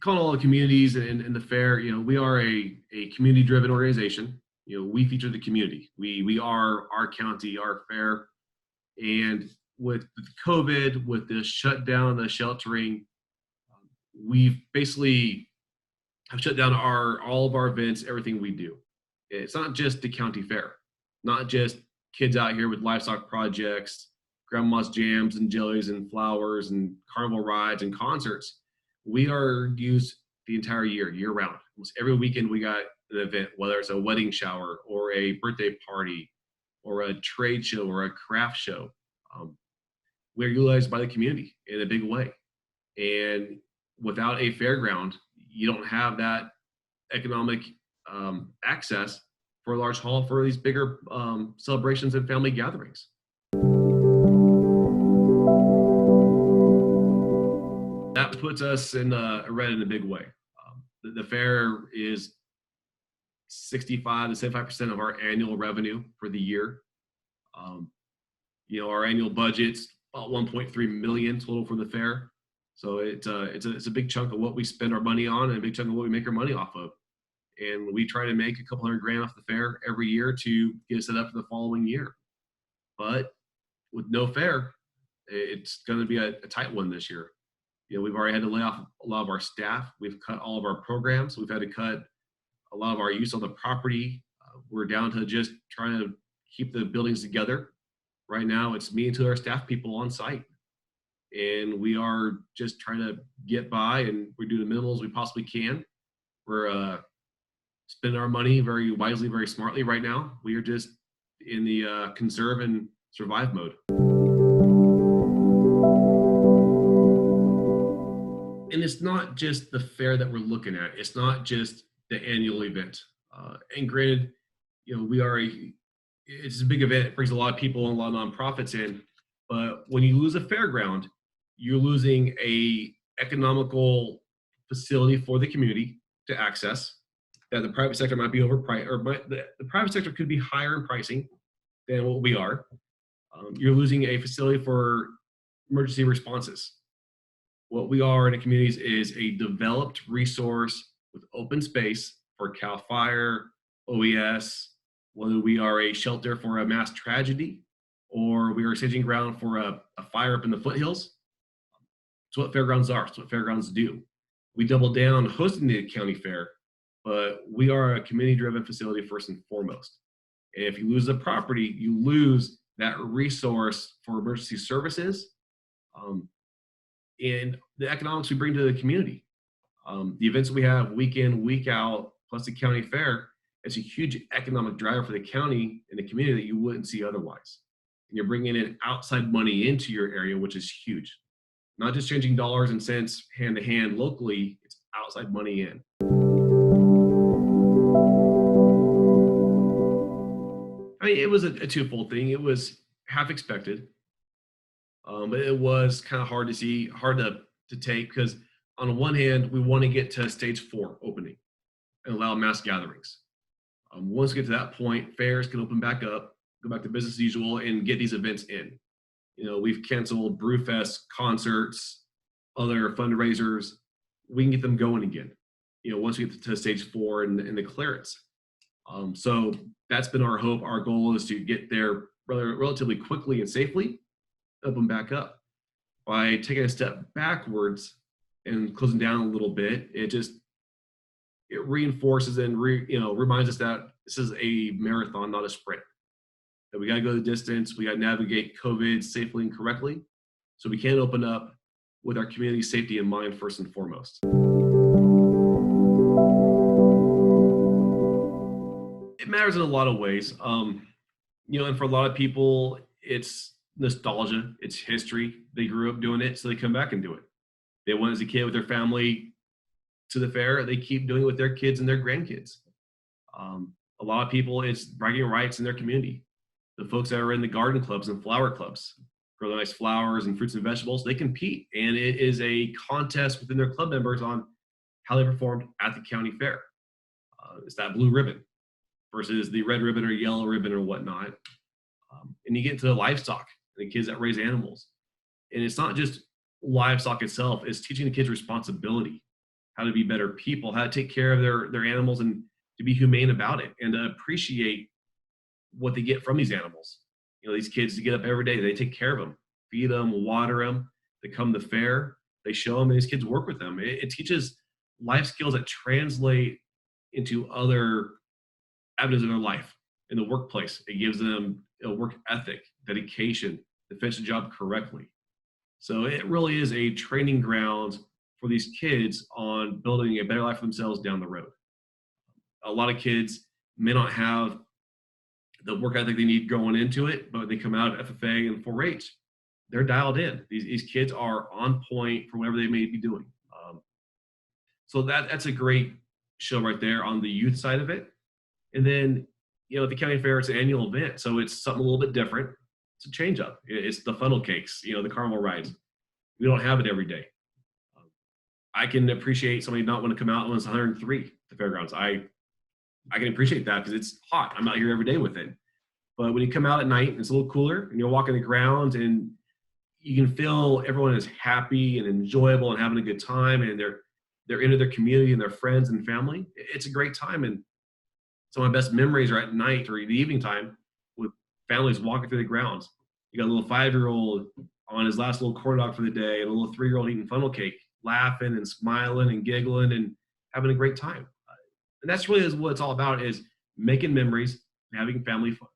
calling all the communities and the fair, we are a community-driven organization. We feature the community. We are our county, our fair. And with COVID, with the shutdown, the sheltering, we've basically have shut down all of our events, everything we do. It's not just the county fair, not just kids out here with livestock projects, grandma's jams and jellies and flowers and carnival rides and concerts. We are used the entire year round. Almost every weekend we got an event, whether it's a wedding shower or a birthday party or a trade show or a craft show. We're utilized by the community in a big way. And without a fairground, you don't have that economic access for a large hall for these bigger celebrations and family gatherings. That puts us in red in a big way. The fair is 65 to 75% of our annual revenue for the year. Our annual budget's about 1.3 million total for the fair. So it's a big chunk of what we spend our money on and a big chunk of what we make our money off of. And we try to make a couple $100,000 off the fair every year to get set up for the following year. But with no fair, it's going to be a tight one this year. We've already had to lay off a lot of our staff. We've cut all of our programs. We've had to cut a lot of our use on the property. We're down to just trying to keep the buildings together. Right now, it's me and two of our staff people on site. And we are just trying to get by, and we're doing the minimals we possibly can. We're spending our money very wisely, very smartly right now. We are just in the conserve and survive mode. And it's not just the fair that we're looking at. It's not just the annual event. And granted, it's a big event. It brings a lot of people and a lot of nonprofits in. But when you lose a fairground, you're losing a economical facility for the community to access that the private sector might be overpriced, or the private sector could be higher in pricing than what we are. You're losing a facility for emergency responses. What we are in the communities is a developed resource with open space for CAL FIRE, OES, whether we are a shelter for a mass tragedy or we are a staging ground for a fire up in the foothills. It's what fairgrounds are. It's what fairgrounds do. We double down hosting the county fair, but we are a community-driven facility first and foremost. And if you lose the property, you lose that resource for emergency services and the economics we bring to the community. The events we have week in, week out, plus the county fair, it's a huge economic driver for the county and the community that you wouldn't see otherwise. And you're bringing in outside money into your area, which is huge. Not just changing dollars and cents hand to hand locally, it's outside money in. I mean, it was a twofold thing. It was half expected, but it was kind of hard to take, because on one hand, we want to get to stage 4 opening and allow mass gatherings. Once we get to that point, fairs can open back up, go back to business as usual, and get these events in. We've canceled Brewfest, concerts, other fundraisers. We can get them going again, once we get to stage 4 and the clearance. So that's been our hope. Our goal is to get there relatively quickly and safely, open back up. By taking a step backwards and closing down a little bit, it reinforces and reminds us that this is a marathon, not a sprint. That we got to go the distance. We got to navigate COVID safely and correctly, so we can open up with our community safety in mind first and foremost. It matters in a lot of ways, and for a lot of people, it's nostalgia, it's history. They grew up doing it, so they come back and do it. They went as a kid with their family to the fair. They keep doing it with their kids and their grandkids. A lot of people, it's bragging rights in their community. The folks that are in the garden clubs and flower clubs, grow the nice flowers and fruits and vegetables, they compete. And it is a contest within their club members on how they performed at the county fair. It's that blue ribbon versus the red ribbon or yellow ribbon or whatnot. And you get into the livestock and the kids that raise animals. And it's not just livestock itself, it's teaching the kids responsibility. how to be better people, how to take care of their animals, and to be humane about it, and to appreciate what they get from these animals. These kids get up every day, they take care of them, feed them, water them. They come to fair, they show them, and these kids work with them. It teaches life skills that translate into other avenues of their life. In the workplace, it gives them a work ethic, dedication to finish the job correctly. So it really is a training ground for these kids on building a better life for themselves down the road. A lot of kids may not have the work ethic they need going into it, but when they come out of FFA and 4-H, they're dialed in. These kids are on point for whatever they may be doing. So that's a great show right there on the youth side of it. And then, at the county fair, it's an annual event, so it's something a little bit different. It's a change up. It's the funnel cakes, the carnival rides. We don't have it every day. I can appreciate somebody not want to come out when it's 103 at the fairgrounds. I can appreciate that because it's hot. I'm out here every day with it. But when you come out at night and it's a little cooler and you're walking the grounds and you can feel everyone is happy and enjoyable and having a good time, and they're into their community and their friends and family, it's a great time. And some of my best memories are at night or the evening time with families walking through the grounds. You got a little 5-year-old on his last little corn dog for the day, and a little 3-year-old eating funnel cake, laughing and smiling and giggling and having a great time. And that's really what it's all about, is making memories and having family fun.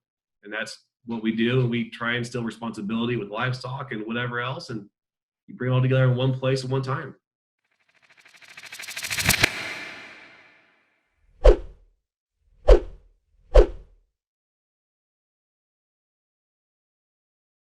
And that's what we do. And we try and instill responsibility with livestock and whatever else. And you bring it all together in one place at one time.